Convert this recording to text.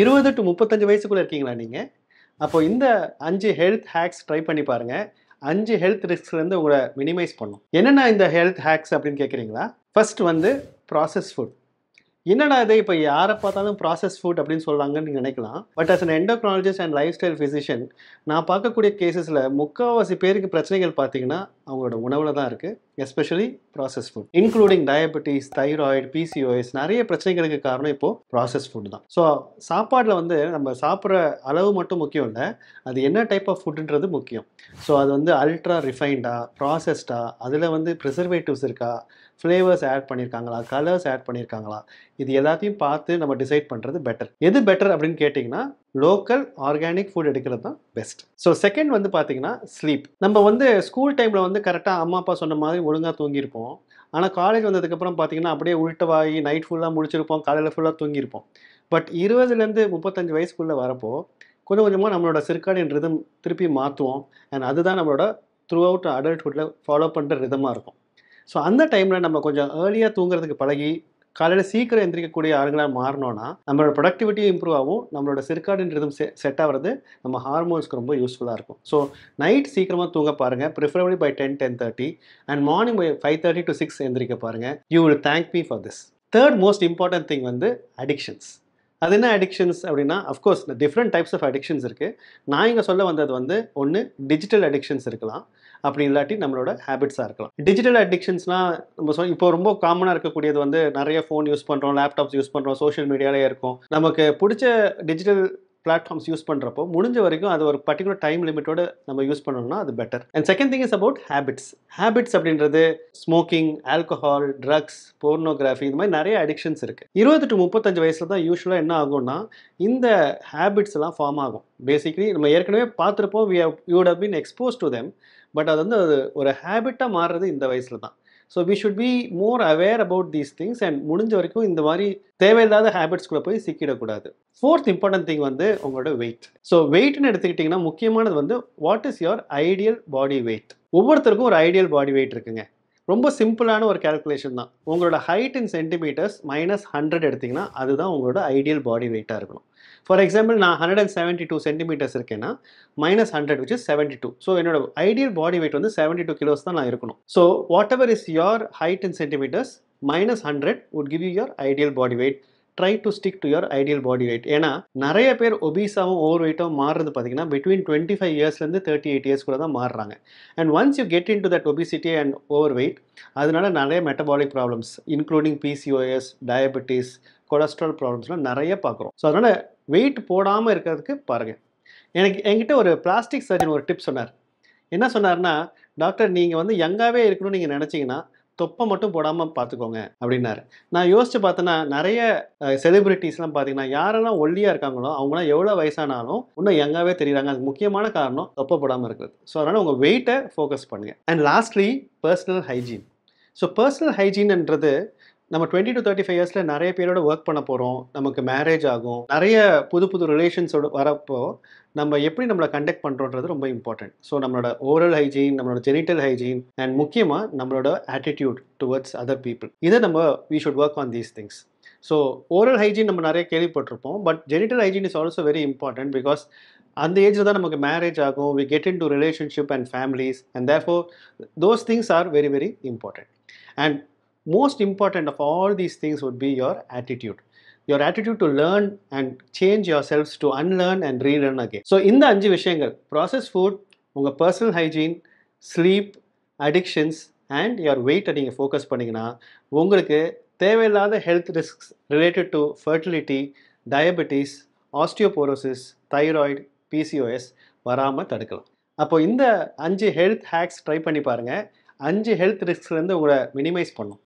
20 to 35 வயசுக்குள்ள இருக்கீங்களா நீங்க? அப்போ இந்த 5 ஹெல்த் ஹேக்ஸ் ட்ரை பண்ணி பாருங்க. 5 ஹெல்த் ரிஸ்க்ஸ்லேருந்து உங்கள மினிமைஸ் பண்ணும். என்னென்ன இந்த ஹெல்த் ஹேக்ஸ் அப்படின்னு கேட்குறீங்களா? ஃபர்ஸ்ட் வந்து ப்ராசஸ்ட் ஃபுட். என்னடா இது இப்போ யார பார்த்தாலும் ப்ராசஸ் ஃபுட் அப்படின்னு சொல்றாங்கன்னு நீங்க நினைக்கலாம். But as an endocrinologist and lifestyle physician நான் பார்க்கக்கூடிய கேசஸ்ல முக்காவாசி பேருக்கு பிரச்சனைகள் பார்த்தீங்கன்னா அவங்களோட உணவுல தான் இருக்கு. Especially process food including diabetes, thyroid, PCOS நிறைய பிரச்சனைகளுக்கு காரணம் இப்போ ப்ராசஸ் ஃபுட் தான். ஸோ சாப்பாட்டில் வந்து நம்ம சாப்பிட்ற அளவு மட்டும் முக்கியம் இல்லை, அது என்ன டைப் ஆஃப் ஃபுட்டுன்றது முக்கியம். ஸோ அது வந்து அல்ட்ரா ரிஃபைன்டா, ப்ராசஸ்டா, அதில் வந்து ப்ரிசர்வேட்டிவ்ஸ் இருக்கா, ஃப்ளேவர்ஸ் ஆட் பண்ணியிருக்காங்களா, கலர்ஸ் ஆட் பண்ணியிருக்காங்களா, இது எல்லாத்தையும் பார்த்து நம்ம டிசைட் பண்ணுறது பெட்டர். எது பெட்டர் அப்படின்னு கேட்டிங்கன்னா லோக்கல் ஆர்கானிக் ஃபுட் எடுக்கிறது தான் பெஸ்ட். ஸோ செகண்ட் வந்து பார்த்தீங்கன்னா ஸ்லீப். நம்ம வந்து ஸ்கூல் டைமில் வந்து கரெக்டாக அம்மா அப்பா சொன்ன மாதிரி ஒழுங்காக தூங்கியிருப்போம். ஆனால் காலேஜ் வந்ததுக்கப்புறம் பார்த்தீங்கன்னா அப்படியே உள்ட்டவாகி நைட் ஃபுல்லாக முடிச்சிருப்போம், காலையில் ஃபுல்லாக தூங்கியிருப்போம். பட் 20லேருந்து 35 வயசுக்குள்ளே வரப்போ கொஞ்சம் கொஞ்சமாக நம்மளோட சிர்காடியன் ரிதம் திருப்பி மாற்றுவோம். அண்ட் அதுதான் நம்மளோட த்ரூ அவுட் அடல்ட்ஹுட்டில் ஃபாலோ பண்ணுற ரிதமாக இருக்கும். ஸோ அந்த டைமில் நம்ம கொஞ்சம் ஏர்லியாக தூங்குறதுக்கு பழகி காலையில் சீக்கிரம் எந்திரிக்கக்கூடிய ஆளுங்களாக மாறினோன்னா நம்மளோட ப்ரொடக்டிவிட்டியும் இம்ப்ரூவ் ஆகும், நம்மளோட சிர்காடியன் ரிதம் செட் ஆகிறது நம்ம ஹார்மோன்ஸ்க்கு ரொம்ப யூஸ்ஃபுல்லாக இருக்கும். ஸோ நைட் சீக்கிரமாக தூங்க பாருங்கள், preferably by 10-10:30 and morning by 5:30 to 6 எந்திரிக்க பாருங்கள். You will thank me for this. Third most important thing வந்து அடிக்ஷன்ஸ். அது என்ன அடிக்ஷன்ஸ் அப்படின்னா, of course different types of addictions இருக்குது. நான் இங்கே சொல்ல வந்தது வந்து ஒன்று டிஜிட்டல் அடிக்ஷன்ஸ் இருக்கலாம், அப்படி இல்லாட்டி நம்மளோட ஹேபிட்ஸாக இருக்கலாம். டிஜிட்டல் அடிக்ஷன்ஸ்னால் நம்ம இப்போ ரொம்ப காமனாக இருக்கக்கூடியது வந்து நிறைய ஃபோன் யூஸ் பண்ணுறோம், லேப்டாப்ஸ் யூஸ் பண்ணுறோம், சோஷியல் மீடியாலே இருக்கும். நமக்கு பிடிச்ச டிஜிட்டல் பிளாட்ஃபார்ம்ஸ் யூஸ் பண்ணுறப்போ முடிஞ்ச வரைக்கும் அது ஒரு பர்டிகுலர் டைம் லிமிட்டோட நம்ம யூஸ் பண்ணோம்னா அது better. And second thing is about habits. Habits அப்படின்றது ஸ்மோக்கிங், ஆல்கஹால், ட்ரக்ஸ், போர்னோகிராஃபி, இந்த மாதிரி நிறைய அடிக்ஷன்ஸ் இருக்குது. 20 to 35 வயசில் தான் யூஸ்வலாக என்ன ஆகும்னா இந்த ஹேபிட்ஸ் எல்லாம் ஃபார்ம் ஆகும். பேசிக்கலி நம்ம ஏற்கனவே பார்த்துருப்போம், you would have been expose to them. But அது வந்து ஒரு ஹேபிட்டாக மாறுறது இந்த வயசில் தான். So we should be more aware about these things and முடிஞ்ச வரைக்கும் இந்த மாதிரி தேவையில்லாத ஹேபிட்ஸ்குள்ளே போய் சிக்கிடக்கூடாது. ஃபோர்த் இம்பார்ட்டன்ட் திங் வந்து உங்களோட வெயிட். ஸோ வெயிட்னு எடுத்துக்கிட்டிங்கன்னா முக்கியமானது வந்து what is your ideal body wait. ஒவ்வொருத்தருக்கும் ஒரு ஐடியல் பாடி வெயிட் இருக்குங்க. ரொம்ப சிம்பிளான ஒரு கேல்குலேஷன் தான். உங்களோட ஹைட் இன் சென்டிமீட்டர்ஸ் -100 எடுத்திங்கன்னா அதுதான் உங்களோட ஐடியல் பாடி வெயிட்டாக இருக்கணும். ஃபார் எக்ஸாம்பிள் நான் 172 சென்டிமீட்டர்ஸ் இருக்கேன்னா -100 which is 72. ஸோ என்னோட ஐடியல் பாடி வெயிட் வந்து 72 கிலோஸ் தான் நான் இருக்கணும். So whatever is your height in centimetres -100 would give you your ideal body weight. Try to stick to your ideal body weight. ஏன்னா நிறைய பேர் ஒபீஸாகவும் over வெயிட்டாகவும் மாறுறது பார்த்தீங்கன்னா பிட்வீன் 25 இயர்ஸ்லேருந்து 38 இயர்ஸ் கூட தான் மாறுறாங்க. And once you get in to that obesity and overweight, அதனால நிறைய metabolic problems including PCOS, diabetes, cholesterol ப்ராப்ளம்ஸ்லாம் நிறைய பார்க்குறோம். ஸோ அதனால் வெயிட் போடாமல் இருக்கிறதுக்கு பாருங்கள். என்கிட்ட ஒரு பிளாஸ்டிக் சர்ஜன் ஒரு டிப் சொன்னார். என்ன சொன்னார்னா, டாக்டர் நீங்கள் வந்து யங்காகவே இருக்கணும்னு நீங்கள் நினச்சிங்கன்னா தொப்பை மட்டும் போடாமல் பார்த்துக்கோங்க அப்படின்னாரு. நான் யோசிச்சு பார்த்தேன்னா நிறைய செலிபிரிட்டிஸ்லாம் பார்த்தீங்கன்னா யாரெல்லாம் ஒல்லியாக இருக்காங்களோ அவங்களாம் எவ்வளோ வயசானாலும் இன்னும் யங்காகவே தெரியுறாங்க. அதுக்கு முக்கியமான காரணம் தொப்பை போடாமல் இருக்கிறது. ஸோ அதனால் உங்கள் வெயிட்டை ஃபோக்கஸ் பண்ணுங்கள். And lastly personal hygiene. So personal ஹைஜீன்ன்றது நம்ம 20 to 35 இயர்ஸில் நிறைய பேரோட ஒர்க் பண்ண போகிறோம், நமக்கு மேரேஜ் ஆகும், நிறைய புது புது ரிலேஷன்ஸோட வரப்போ நம்ம எப்படி நம்மளை கண்டக்ட் பண்ணுறோன்றது ரொம்ப இம்பார்ட்டன்ட். ஸோ நம்மளோட ஓரல் ஹைஜீன், நம்மளோட ஜெனிட்டல் ஹைஜீன் அண்ட் முக்கியமாக நம்மளோட ஆட்டிடியூட் டுவர்ட்ஸ் அதர் பீப்புள், இதை நம்ம we should work on these things. So oral hygiene நம்ம நிறைய கேள்விப்பட்டிருப்போம், but genital hygiene is also very important because அந்த ஏஜில் தான் நமக்கு மேரேஜ் ஆகும், we get in to relationship and families and therefore those things are very very important. And most important of all these things would be your attitude. Your attitude to learn and change yourselves, to unlearn and relearn again. So இந்த 5 விஷயங்கள், processed food, உங்கள் personal hygiene, sleep, addictions and your weight நீங்கள் focus பண்ணிங்கன்னா உங்களுக்கு தேவையில்லாத health risks related to fertility, diabetes, osteoporosis, thyroid, PCOS வராமல் தடுக்கலாம். அப்போ இந்த 5 ஹெல்த் ஹேக்ஸ் ட்ரை பண்ணி பாருங்கள். 5 ஹெல்த் ரிஸ்க்ஸ்லேருந்து உங்களை மினிமைஸ் பண்ணும்.